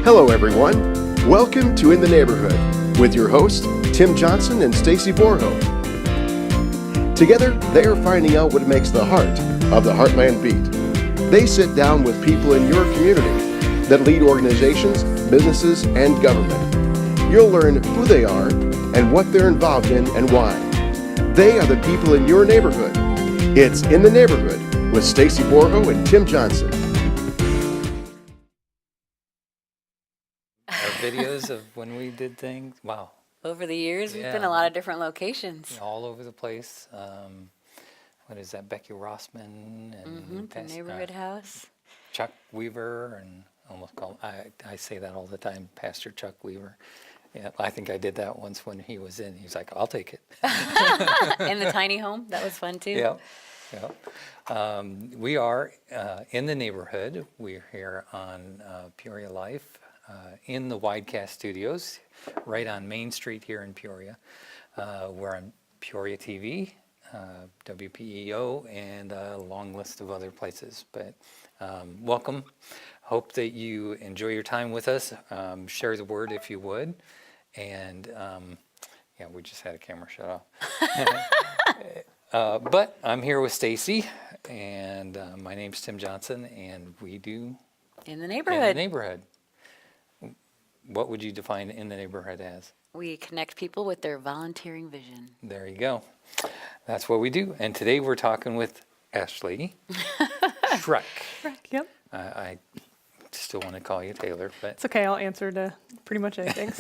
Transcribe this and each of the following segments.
Hello, everyone. Welcome to In the Neighborhood with your hosts, Tim Johnson and Stacy Borho. Together, they are finding out what makes the heart of the Heartland beat. They sit down with people in your community that lead organizations, businesses, and government. You'll learn who they are and what they're involved in and why. They are the people in your neighborhood. It's In the Neighborhood with Stacy Borho and Tim Johnson. Videos of when we did things. Wow. Over the years, we've been a lot of different locations. All over the place. What is that? Becky Rossman and The neighborhood house. Chuck Weaver, and almost call I say that all the time, Pastor Chuck Weaver. Yeah, I think I did that once when he was in. He was like, "I'll take it." In the tiny home, that was fun too. Yeah. We are in the neighborhood. We're here on Peoria Life. In the Widecast Studios, right on Main Street here in Peoria. We're on Peoria TV, WPEO, and a long list of other places. But welcome. Hope that you enjoy your time with us. Share the word if you would. And yeah, we just had a camera shut off. But I'm here with Stacy, and my name's Tim Johnson, and we do In the neighborhood. What would you define In the Neighborhood as? We connect people with their volunteering vision. There you go. That's what we do. And today we're talking with Ashley Schreck. Yep. I still want to call you Taylor, but It's okay. I'll answer to pretty much anything.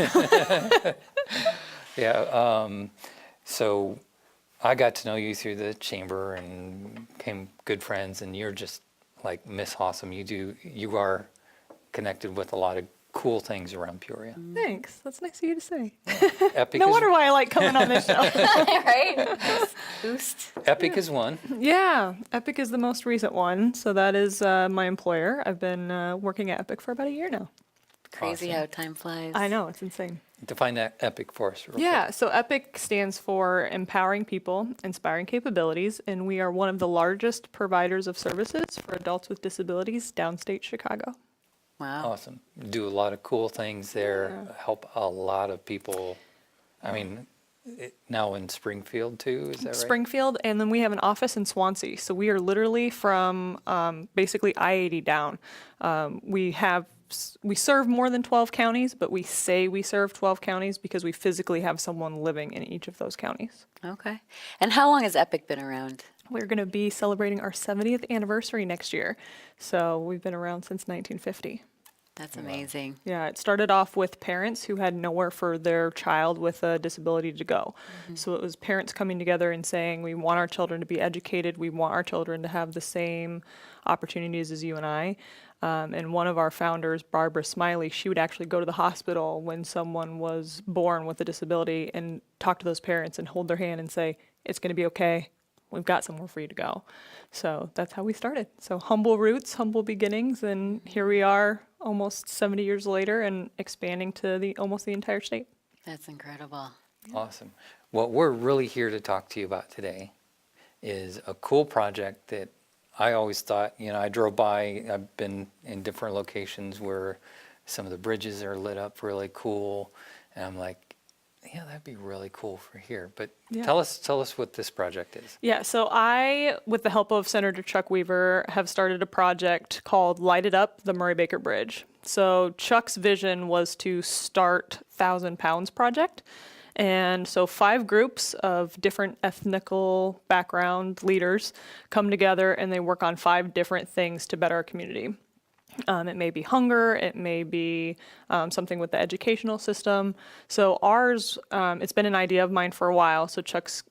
yeah. So I got to know you through the chamber and became good friends. And you're just like Miss Awesome. You are connected with a lot of cool things around Peoria. Thanks. That's nice of you to say. Epic No is, wonder why I like coming on this show. Right? Boost. Epic is one. Yeah, Epic is the most recent one. So that is my employer. I've been working at Epic for about a year now. Crazy Awesome. how time flies. I know, it's insane. Define that Epic for us. Real Yeah, quick. so EPIC stands for Empowering People, Inspiring Capabilities, and we are one of the largest providers of services for adults with disabilities downstate Chicago. Wow. Awesome. Do a lot of cool things there. Help a lot of people. I mean, now in Springfield too, is that right? Springfield, and then we have an office in Swansea. So we are literally from basically I-80 down. We serve more than 12 counties, but we say we serve 12 counties because we physically have someone living in each of those counties. Okay. And how long has Epic been around? We're going to be celebrating our 70th anniversary next year. So we've been around since 1950. That's amazing. Yeah, it started off with parents who had nowhere for their child with a disability to go. So it was parents coming together and saying, we want our children to be educated. We want our children to have the same opportunities as you and I. And one of our founders, Barbara Smiley, she would actually go to the hospital when someone was born with a disability and talk to those parents and hold their hand and say, it's going to be okay. We've got somewhere for you to go. So that's how we started. So humble roots, humble beginnings, and here we are almost 70 years later and expanding to almost the entire state. That's incredible. Awesome. What we're really here to talk to you about today is a cool project that I always thought, I drove by, I've been in different locations where some of the bridges are lit up really cool, and I'm like, yeah, that'd be really cool for here. But Yeah. tell us what this project is. Yeah, so I, with the help of Senator Chuck Weaver, have started a project called Light It Up, the Murray Baker Bridge. So Chuck's vision was to start 1,000 Pounds Project. And so 5 groups of different ethnical background leaders come together and they work on 5 different things to better our community. It may be hunger, it may be something with the educational system. So ours, it's been an idea of mine for a while, so Chuck's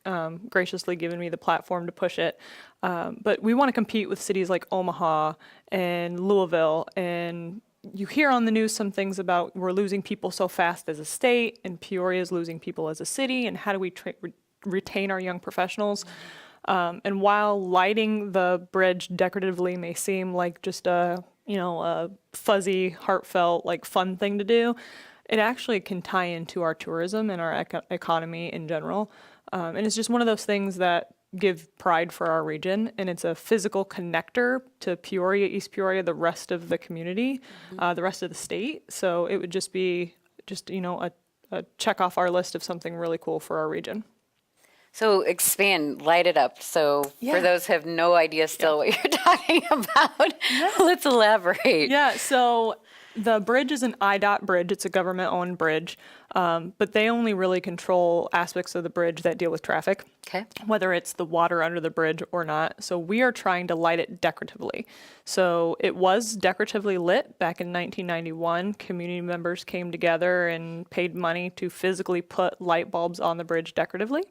graciously given me the platform to push it. But we want to compete with cities like Omaha and Louisville, and you hear on the news some things about we're losing people so fast as a state, and Peoria is losing people as a city, and how do we retain our young professionals? And while lighting the bridge decoratively may seem like just a fuzzy, heartfelt, like fun thing to do, it actually can tie into our tourism and our economy in general. And it's just one of those things that give pride for our region, and it's a physical connector to Peoria, East Peoria, the rest of the community, the rest of the state. So it would just be a check off our list of something really cool for our region. So expand, light it up. So Yeah. for those who have no idea still what you're talking about, let's elaborate. Yeah, so the bridge is an IDOT bridge. It's a government-owned bridge, but they only really control aspects of the bridge that deal with traffic, Okay. whether it's the water under the bridge or not. So we are trying to light it decoratively. So it was decoratively lit back in 1991. Community members came together and paid money to physically put light bulbs on the bridge decoratively.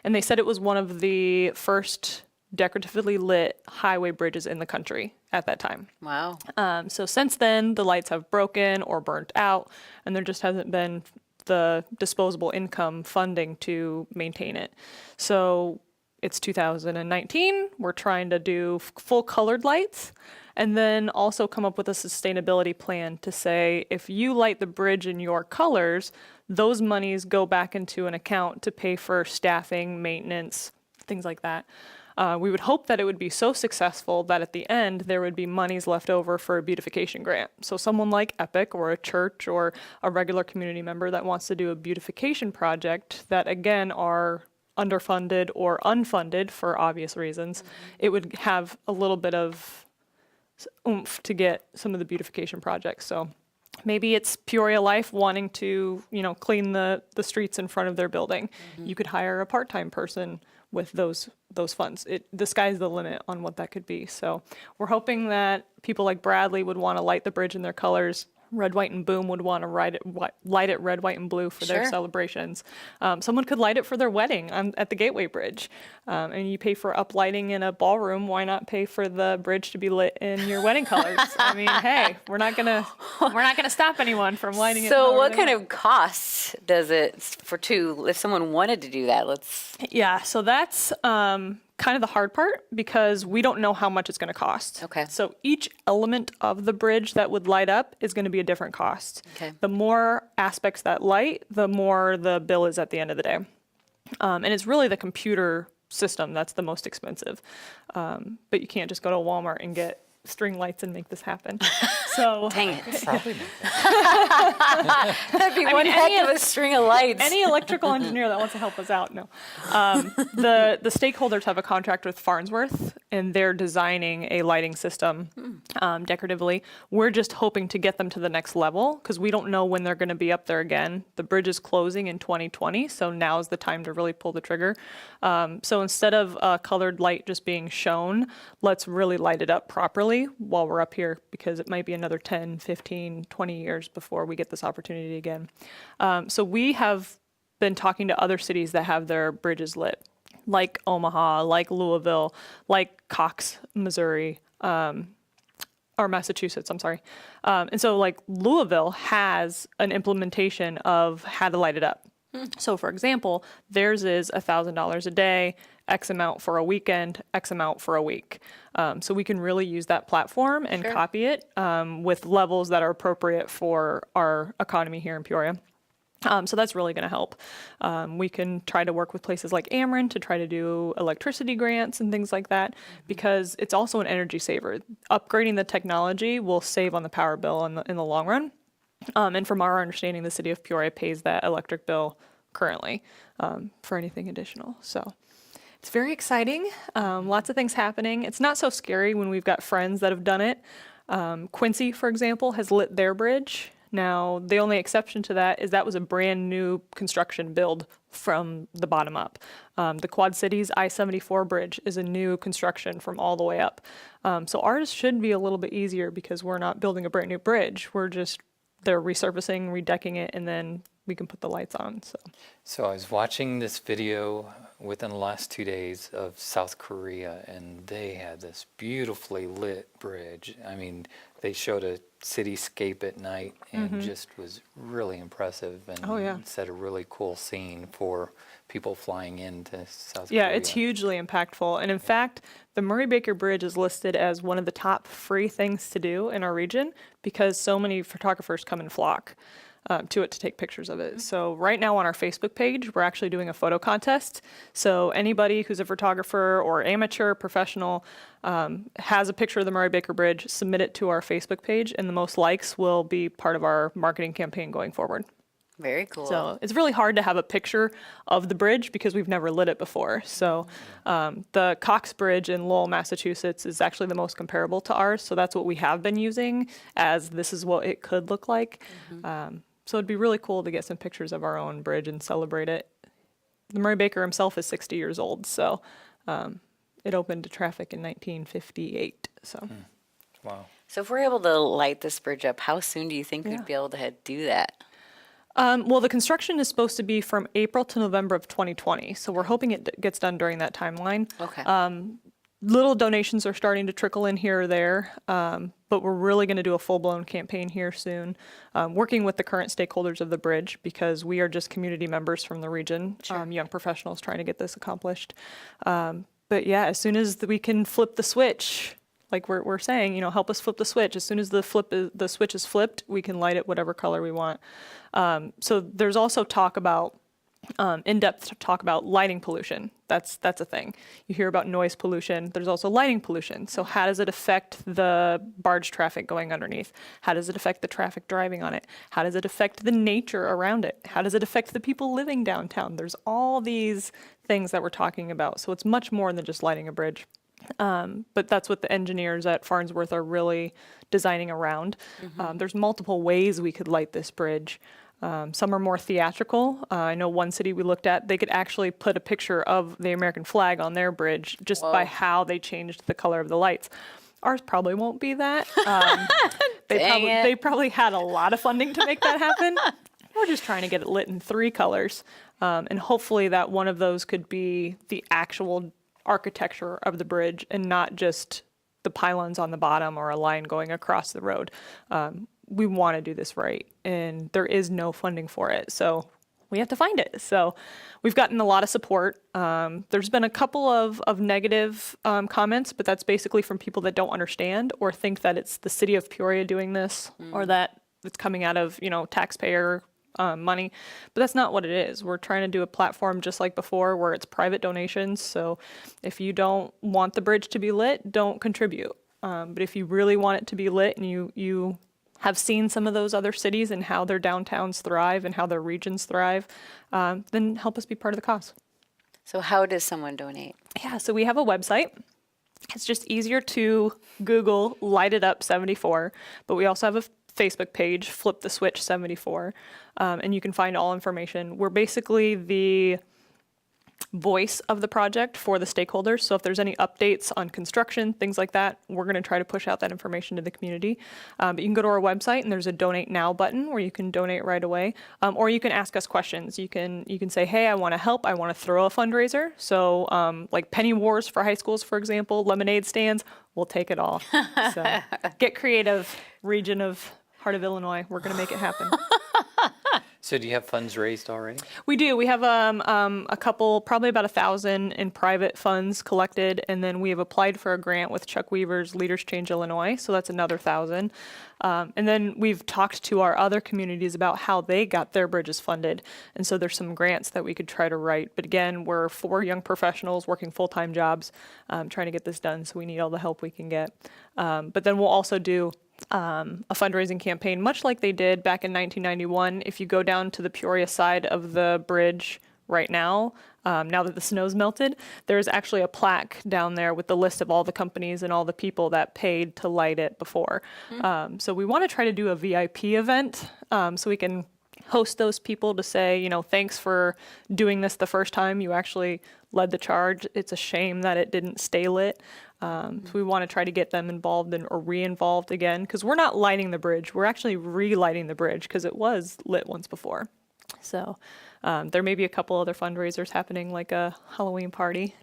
And they said it was one of the first decoratively lit highway bridges in the country at that time. Wow. So since then, the lights have broken or burnt out, and there just hasn't been the disposable income funding to maintain it. So it's 2019. We're trying to do full colored lights, and then also come up with a sustainability plan to say, if you light the bridge in your colors, those monies go back into an account to pay for staffing, maintenance, things like that. We would hope that it would be so successful that at the end there would be monies left over for a beautification grant. So someone like Epic or a church or a regular community member that wants to do a beautification project that again are underfunded or unfunded for obvious reasons, it would have a little bit of oomph to get some of the beautification projects. So maybe it's Peoria Life wanting to, clean the streets in front of their building. You could hire a part-time person with those funds. The sky's the limit on what that could be. So we're hoping that people like Bradley would want to light the bridge in their colors. Red, White, and Boom would want to light it red, white, and blue for their Sure. celebrations. Someone could light it for their wedding at the Gateway Bridge. And you pay for uplighting in a ballroom. Why not pay for the bridge to be lit in your wedding colors? I mean, hey, we're not gonna stop anyone from lighting it. So however what they kind want. of costs does it if someone wanted to do that? Yeah, so that's kind of the hard part because we don't know how much it's going to cost. Okay. So each element of the bridge that would light up is going to be a different cost. Okay. The more aspects that light, the more the bill is at the end of the day. And it's really the computer system that's the most expensive. But you can't just go to Walmart and get string lights and make this happen. So Dang it. Probably make That'd be one heck of a string of lights. any electrical engineer that wants to help us out, no. The stakeholders have a contract with Farnsworth, and they're designing a lighting system decoratively. We're just hoping to get them to the next level because we don't know when they're going to be up there again. The bridge is closing in 2020, so now's the time to really pull the trigger. So instead of a colored light just being shown, let's really light it up properly while we're up here because it might be another 10, 15, 20 years before we get this opportunity again. So we have been talking to other cities that have their bridges lit, like Omaha, like Louisville, like Cox, Missouri, or Massachusetts, I'm sorry. And so like Louisville has an implementation of how to light it up. So for example, theirs is $1,000 a day, X amount for a weekend, X amount for a week. So we can really use that platform and Sure. copy it with levels that are appropriate for our economy here in Peoria. So that's really going to help. We can try to work with places like Ameren to try to do electricity grants and things like that because it's also an energy saver. Upgrading the technology will save on the power bill in the long run. And from our understanding, the city of Peoria pays that electric bill currently for anything additional. So it's very exciting. Lots of things happening. It's not so scary when we've got friends that have done it. Quincy, for example, has lit their bridge. Now, the only exception to that is that was a brand new construction build from the bottom up. The Quad Cities I-74 bridge is a new construction from all the way up. So ours should be a little bit easier because we're not building a brand new bridge. They're resurfacing, redecking it, and then we can put the lights on. So I was watching this video within the last 2 days of South Korea, and they had this beautifully lit bridge. I mean, they showed a cityscape at night, and just was really impressive, and set a really cool scene for people flying into South Korea. Yeah, it's hugely impactful. And in fact, the Murray Baker Bridge is listed as one of the top free things to do in our region because so many photographers come and flock. to it to take pictures of it. So right now on our Facebook page, we're actually doing a photo contest. So anybody who's a photographer or amateur, professional, has a picture of the Murray Baker Bridge, submit it to our Facebook page, and the most likes will be part of our marketing campaign going forward. Very cool. So it's really hard to have a picture of the bridge because we've never lit it before. So the Cox Bridge in Lowell, Massachusetts is actually the most comparable to ours. So that's what we have been using as this is what it could look like. So it'd be really cool to get some pictures of our own bridge and celebrate it. The Murray Baker himself is 60 years old. So it opened to traffic in 1958. So. Wow. So if we're able to light this bridge up, how soon do you think we'd be able to do that? Well, the construction is supposed to be from April to November of 2020, so we're hoping it gets done during that timeline. Okay. Little donations are starting to trickle in here or there, but we're really going to do a full-blown campaign here soon, working with the current stakeholders of the bridge because we are just community members from the region, young professionals trying to get this accomplished. But yeah, as soon as we can flip the switch, like we're saying, help us flip the switch. As soon as the switch is flipped, we can light it whatever color we want. So there's also talk about, in-depth talk about lighting pollution. That's a thing. You hear about noise pollution. There's also lighting pollution. So how does it affect the barge traffic going underneath? How does it affect the traffic driving on it? How does it affect the nature around it? How does it affect the people living downtown? There's all these things that we're talking about. So it's much more than just lighting a bridge. But that's what the engineers at Farnsworth are really designing around. There's multiple ways we could light this bridge. Some are more theatrical. I know one city we looked at, they could actually put a picture of the American flag on their bridge just by how they changed the color of the lights. Ours probably won't be that. They probably had a lot of funding to make that happen. We're just trying to get it lit in 3 colors. And hopefully that one of those could be the actual architecture of the bridge and not just the pylons on the bottom or a line going across the road. We want to do this right, and there is no funding for it, so we have to find it. So we've gotten a lot of support. There's been a couple of negative comments, but that's basically from people that don't understand or think that it's the city of Peoria doing this or that it's coming out of taxpayer money, but that's not what it is. We're trying to do a platform just like before where it's private donations. So if you don't want the bridge to be lit, don't contribute. But if you really want it to be lit and you have seen some of those other cities and how their downtowns thrive and how their regions thrive, then help us be part of the cause. So how does someone donate? Yeah, so we have a website. It's just easier to Google Light It Up 74, but we also have a Facebook page, Flip the Switch 74, and you can find all information. We're basically the voice of the project for the stakeholders. So if there's any updates on construction, things like that, we're going to try to push out that information to the community. But you can go to our website and there's a donate now button where you can donate right away. Or you can ask us questions. You can say, hey, I want to help. I want to throw a fundraiser. So like penny wars for high schools, for example, lemonade stands, we'll take it all. So get creative, region of Heart of Illinois. We're going to make it happen. So do you have funds raised already? We do. We have a couple, probably about 1,000 in private funds collected, and then we have applied for a grant with Chuck Weaver's Leaders Change Illinois, so that's another 1,000. And then we've talked to our other communities about how they got their bridges funded, and so there's some grants that we could try to write. But again, we're 4 young professionals working full-time jobs, trying to get this done, so we need all the help we can get. But then we'll also do a fundraising campaign, much like they did back in 1991. If you go down to the Peoria side of the bridge right now, now that the snow's melted, there's actually a plaque down there with the list of all the companies and all the people that paid to light it before. So we want to try to do a VIP event so we can host those people to say, thanks for doing this the first time. You actually led the charge. It's a shame that it didn't stay lit. So we want to try to get them involved or re-involved again, because we're not lighting the bridge. We're actually relighting the bridge because it was lit once before. So there may be a couple other fundraisers happening, like a Halloween party.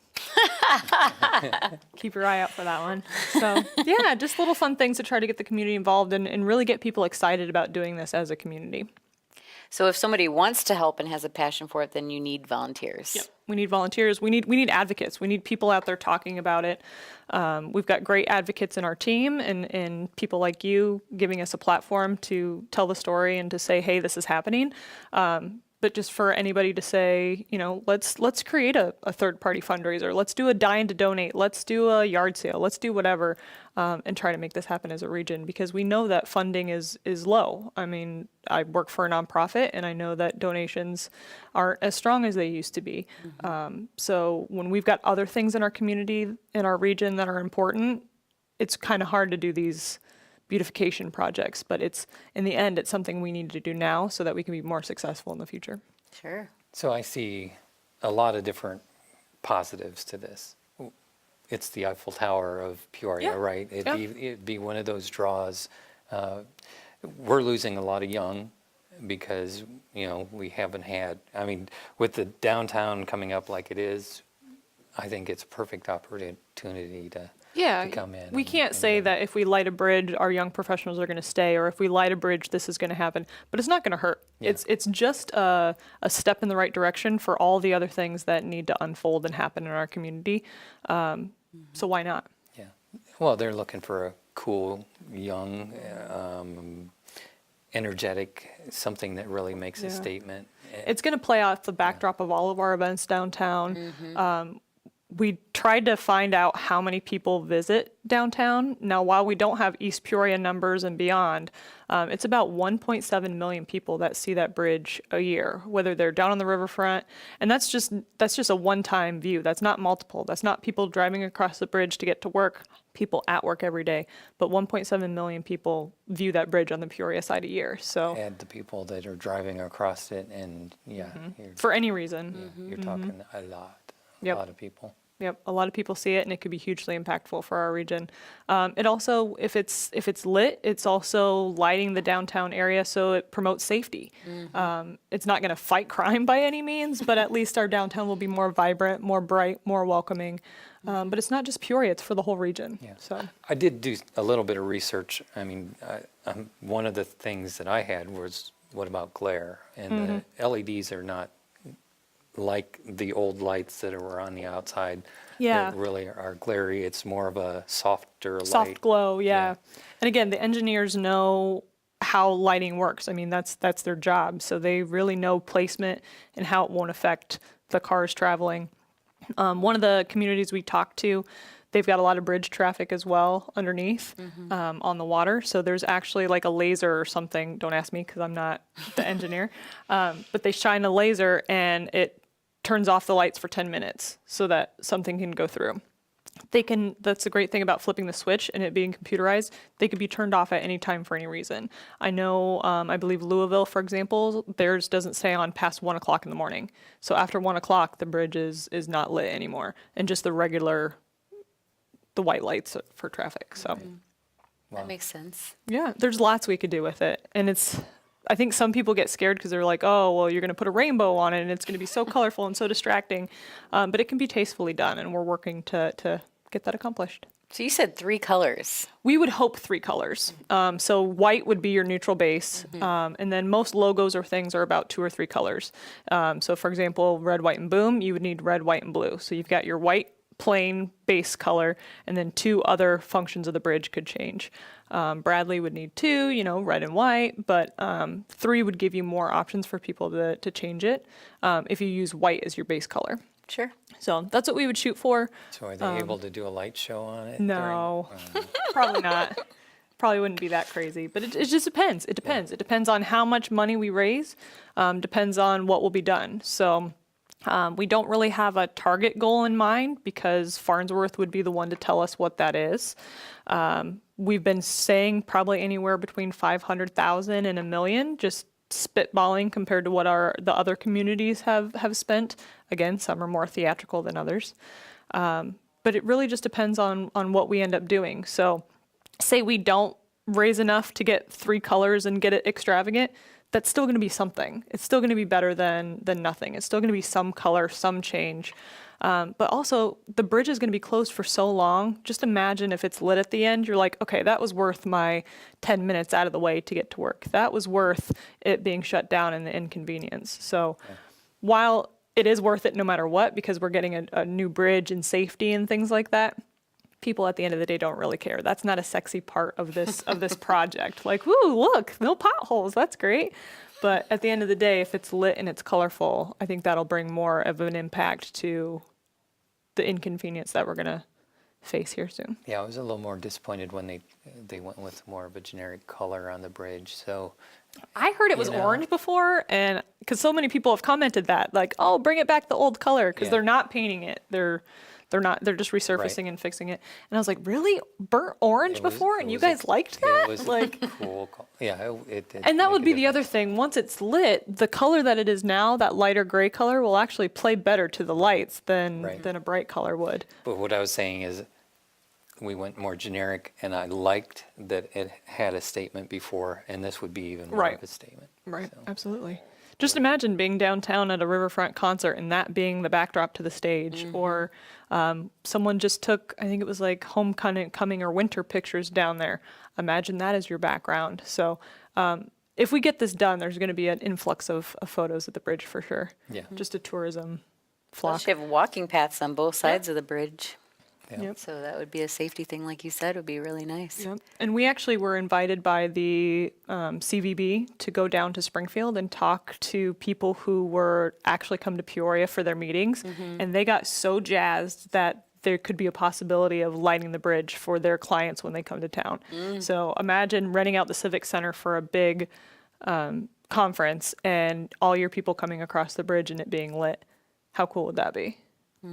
Keep your eye out for that one. So yeah, just little fun things to try to get the community involved and really get people excited about doing this as a community. So if somebody wants to help and has a passion for it, then you need volunteers. Yep. We need volunteers. We need advocates. We need people out there talking about it. We've got great advocates in our team and people like you giving us a platform to tell the story and to say, hey, this is happening. But just for anybody to say, let's create a third-party fundraiser. Let's do a dine to donate. Let's do a yard sale. Let's do whatever, and try to make this happen as a region, because we know that funding is low. I mean, I work for a nonprofit, and I know that donations aren't as strong as they used to be. So when we've got other things in our community, in our region that are important, it's kind of hard to do these beautification projects, but in the end, it's something we need to do now so that we can be more successful in the future. Sure. So I see a lot of different positives to this. It's the Eiffel Tower of Peoria, Yeah. right? Yeah. It'd be one of those draws. We're losing a lot of young because, we haven't had, with the downtown coming up like it is, I think it's a perfect opportunity to come in. We can't say that if we light a bridge, our young professionals are going to stay, or if we light a bridge, this is going to happen. But it's not going to hurt. Yeah. It's just a step in the right direction for all the other things that need to unfold and happen in our community. So why not? Yeah. Well, they're looking for a cool, young, energetic, something that really makes a statement. It's going to play off the backdrop of all of our events downtown. We tried to find out how many people visit downtown. Now, while we don't have East Peoria numbers and beyond, it's about 1.7 million people that see that bridge a year, whether they're down on the riverfront. And that's just a one-time view. That's not multiple. That's not people driving across the bridge to get to work, people at work every day. But 1.7 million people view that bridge on the Peoria side a year. So Add the people that are driving across it, and for any reason. you're talking a lot. Yep. A lot of people. Yep, a lot of people see it, and it could be hugely impactful for our region. It also, if it's lit, it's also lighting the downtown area, so it promotes safety. It's not going to fight crime by any means, but at least our downtown will be more vibrant, more bright, more welcoming. But it's not just Peoria; it's for the whole region. Yeah. So I did do a little bit of research. One of the things that I had was, what about glare? And the LEDs are not like the old lights that were on the outside Yeah. that really are glary. It's more of a softer soft light. glow, yeah. Yeah. And again, the engineers know how lighting works. I mean, that's their job. So they really know placement and how it won't affect the cars traveling. One of the communities we talked to, they've got a lot of bridge traffic as well underneath on the water. So there's actually like a laser or something. Don't ask me because I'm not the engineer. But they shine a laser and it turns off the lights for 10 minutes so that something can go through. That's the great thing about flipping the switch and it being computerized. They can be turned off at any time for any reason. I know, I believe Louisville, for example, theirs doesn't stay on past 1 o'clock in the morning. So after 1 o'clock, the bridge is not lit anymore. And just the white lights for traffic. So That makes sense. yeah, there's lots we could do with it. And I think some people get scared because they're like, oh, well, you're going to put a rainbow on it and it's going to be so colorful and so distracting. But it can be tastefully done, and we're working to get that accomplished. So you said 3 colors. We would hope 3 colors. So white would be your neutral base. And then most logos or things are about 2 or 3 colors. So for example, red, white, and boom, you would need red, white, and blue. So you've got your white, plain base color, and then 2 other functions of the bridge could change. Bradley would need 2, red and white, but 3 would give you more options for people to change it if you use white as your base color. Sure. So that's what we would shoot for. So are they able to do a light show on it? No, probably not. Probably wouldn't be that crazy, but it just depends. It depends. It depends on how much money we raise, depends on what will be done. So we don't really have a target goal in mind because Farnsworth would be the one to tell us what that is. We've been saying probably anywhere between 500,000 and $1 million, just spitballing compared to what the other communities have spent. Again, some are more theatrical than others. But it really just depends on what we end up doing. So say we don't raise enough to get 3 colors and get it extravagant, that's still going to be something. It's still going to be better than nothing. It's still going to be some color, some change. But also, the bridge is going to be closed for so long. Just imagine if it's lit at the end, you're like, okay, that was worth my 10 minutes out of the way to get to work. That was worth it being shut down and the inconvenience. So while it is worth it no matter what, because we're getting a new bridge and safety and things like that, people at the end of the day don't really care. That's not a sexy part of this project. Like, woo, look, no potholes. That's great. But at the end of the day, if it's lit and it's colorful, I think that'll bring more of an impact to the inconvenience that we're going to face here soon. Yeah, I was a little more disappointed when they went with more of a generic color on the bridge. So I heard it was orange before, and because so many people have commented that, like, oh, bring it back the old color, because they're not painting it. They're just resurfacing and fixing it. And I was like, really? Burnt orange before? And you guys liked that? It was like, cool. Yeah, it did. and that would make a be the other difference. thing. Once it's lit, the color that it is now, that lighter gray color, will actually play better to the lights than a bright color would. But what I was saying is we went more generic, and I liked that it had a statement before, and this would be even more of a statement. Right, So, absolutely. Just imagine being downtown at a riverfront concert and that being the backdrop to the stage. Or someone just took, I think it was like homecoming or winter pictures down there. Imagine that as your background. So if we get this done, there's going to be an influx of photos at the bridge for sure. Yeah. Just a tourism flock. Plus you have walking paths on both sides of the bridge. Yeah. Yep. So that would be a safety thing, like you said, would be really nice. Yep. And we actually were invited by the CVB to go down to Springfield and talk to people who were actually come to Peoria for their meetings. And they got so jazzed that there could be a possibility of lighting the bridge for their clients when they come to town. So imagine renting out the Civic Center for a big conference and all your people coming across the bridge and it being lit. How cool would that be?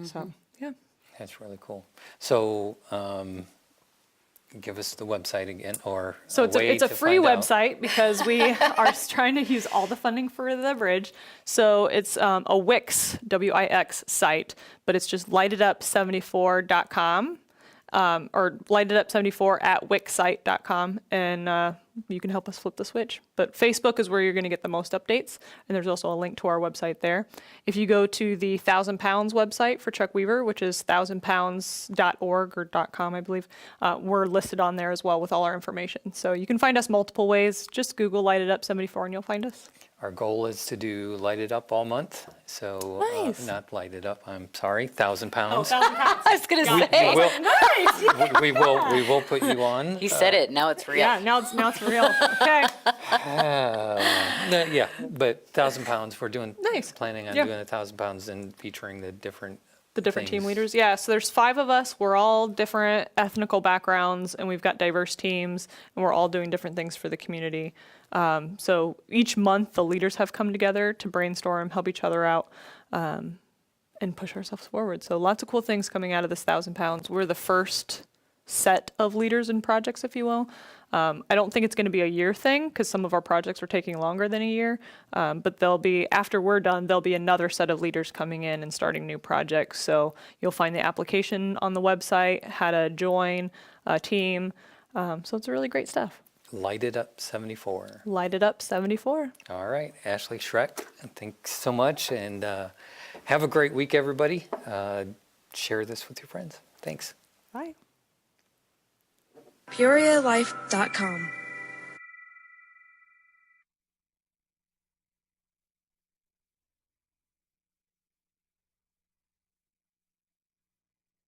So, yeah. That's really cool. So give us the website again, or So it's a free find out. website because we are trying to use all the funding for the bridge. So it's a Wix, W-I-X site, but it's just lightitup74.com or lightitup74 at wixsite.com. And you can help us flip the switch. But Facebook is where you're going to get the most updates. And there's also a link to our website there. If you go to the 1,000 Pounds website for Chuck Weaver, which is 1000pounds.org or .com, I believe, we're listed on there as well with all our information. So you can find us multiple ways. Just Google Light It Up 74 and you'll find us. Our goal is to do Light It Up all month. So Nice. not Light It Up, I'm sorry, 1,000 pounds. 1,000 pounds. I was going to say, we will put you on. you said it, now it's real. Yeah, now it's real. Okay. Yeah, but 1,000 pounds, we're doing, Nice. planning on Yeah. doing 1,000 pounds and featuring the different Team things. leaders. Yeah, so there's 5 of us. We're all different ethnical backgrounds, and we've got diverse teams, and we're all doing different things for the community. So each month, the leaders have come together to brainstorm, help each other out, and push ourselves forward. So lots of cool things coming out of this 1,000 Pounds. We're the first set of leaders and projects, if you will. I don't think it's going to be a year thing because some of our projects are taking longer than a year. But after we're done, there'll be another set of leaders coming in and starting new projects. So you'll find the application on the website, how to join a team. So it's really great stuff. Light It Up 74. Light It Up 74. All right, Ashley Schreck, thanks so much, and have a great week, everybody. Share this with your friends. Thanks. Bye. PeoriaLife.com